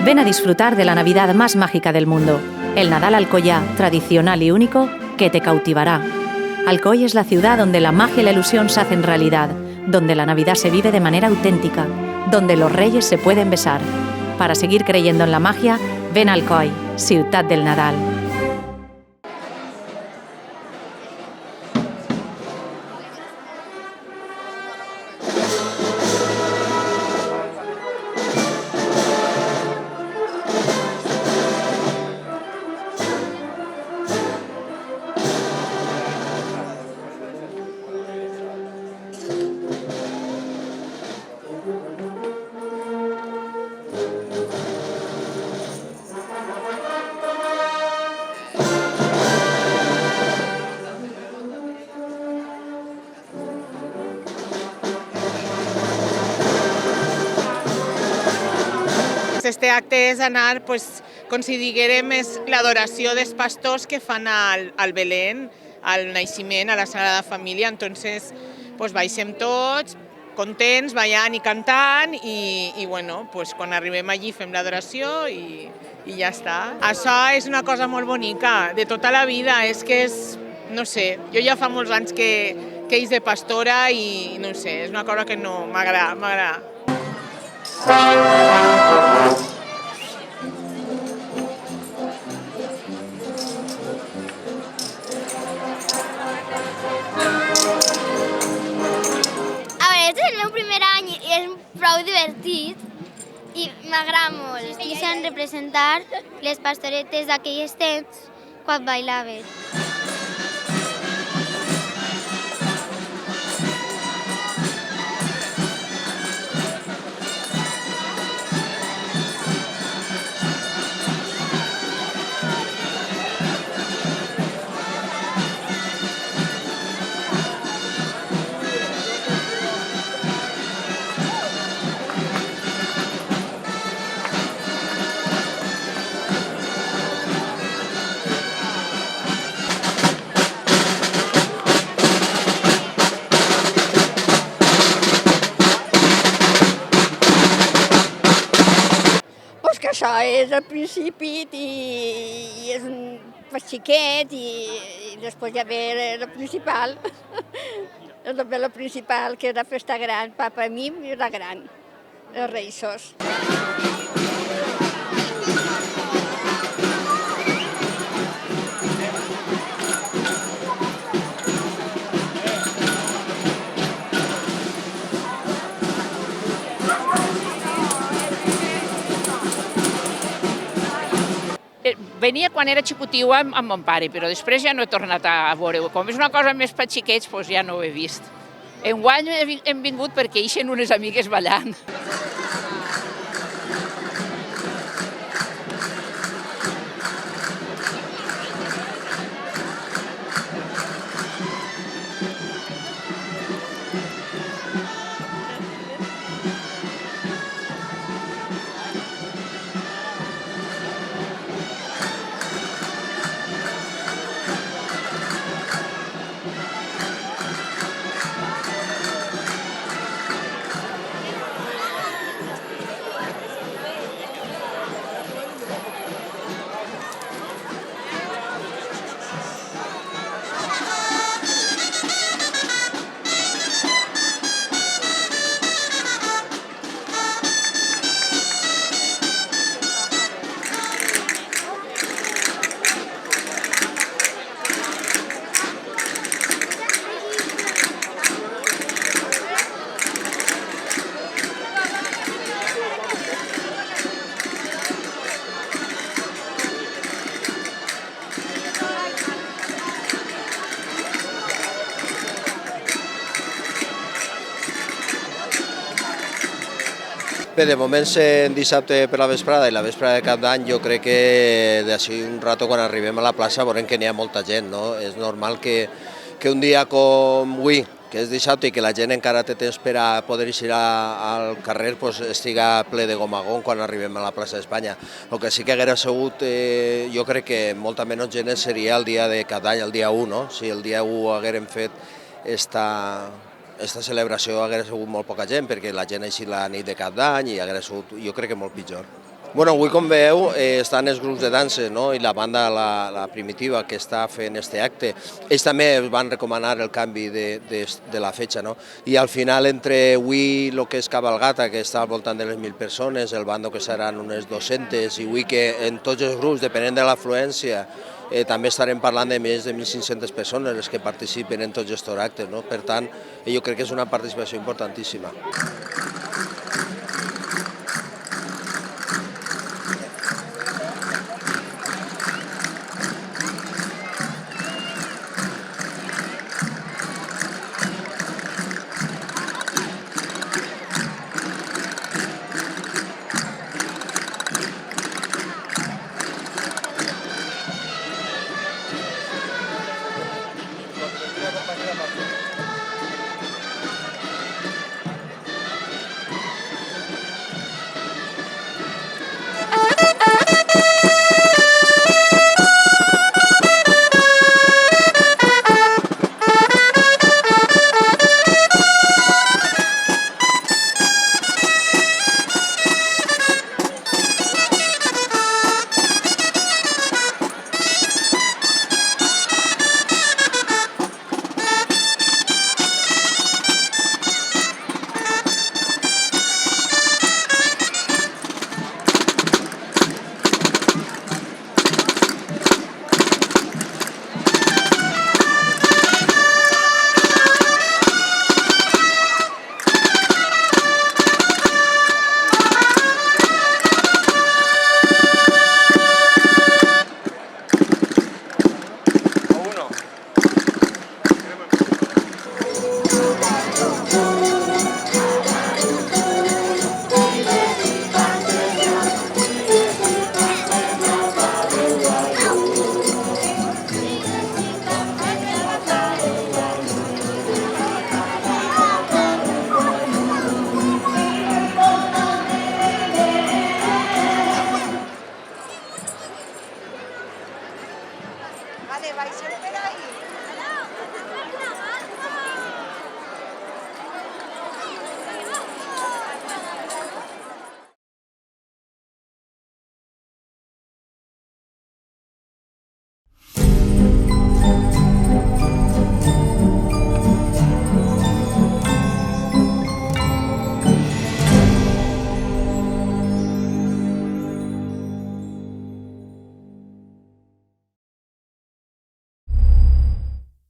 Ven a disfrutar de la Navidad más mágica del mundo, el Nadal Alcoyá, tradicional y único, que te cautivará. Alcoy es la ciudad donde la magia y la ilusión se hacen realidad, donde la Navidad se vive de manera auténtica, donde los reyes se pueden besar. Para seguir creyendo en la magia, ven a Alcoy, ciutat del Nadal. Este acte és anar, com si diguérem, és l'adoració dels pastors que fan al Belén, al naixement, a la Sagrada Família. Entonces, baixem tots, contents, ballant i cantant, i quan arribem allí fem l'adoració i ja està. Això és una cosa molt bonica, de tota la vida, és que és, no sé, jo ja fa molts anys que és de pastora i no sé, és una cosa que no m'agrada. Este és el meu primer any i és prou divertit i m'agrada molt. Estic sent representar les pastoretes d'aquells temps quan bailaven. Que això és el principi i és per xiquet i després ja ve el principal. El principal, que és la festa gran, papa mim i la gran, els Reis. Venia quan era xicotiu amb mon pare, però després ja no he tornat a veure-ho. Com és una cosa més per xiquets, ja no ho he vist. Enguany hem vingut perquè ixen unes amigues ballant. Bé, de moment sent dissabte per la vesprada i la vesprada de Cap d'Any, jo crec que d'ací un rato quan arribem a la plaça veurem que n'hi ha molta gent, no? És normal que un dia com avui, que és dissabte i que la gent encara té temps per a poder eixir al carrer, estiga ple de gom a gom quan arribem a la plaça d'Espanya. El que sí que haguera sigut, jo crec que molta menys gent seria el dia de Cap d'Any, el dia 1, no? Si el dia 1 haguérem fet esta celebració hagués sigut molt poca gent, perquè la gent així la nit de Cap d'Any i hagués sigut, jo crec que molt pitjor. Bueno, avui, com veieu, estan els grups de dansa, no? I la banda, la primitiva, que està fent este acte. Ells també van recomanar el canvi de la fetge, no? I al final, entre avui el que és cabalgata, que està al voltant de les 1.000 persones, el bando que seran unes 200, i avui que en tots els grups, depenent de l'afluència, també estarem parlant de més de 1.500 persones les que participen en tots aquests actes, no? Per tant, jo crec que és una participació importantíssima.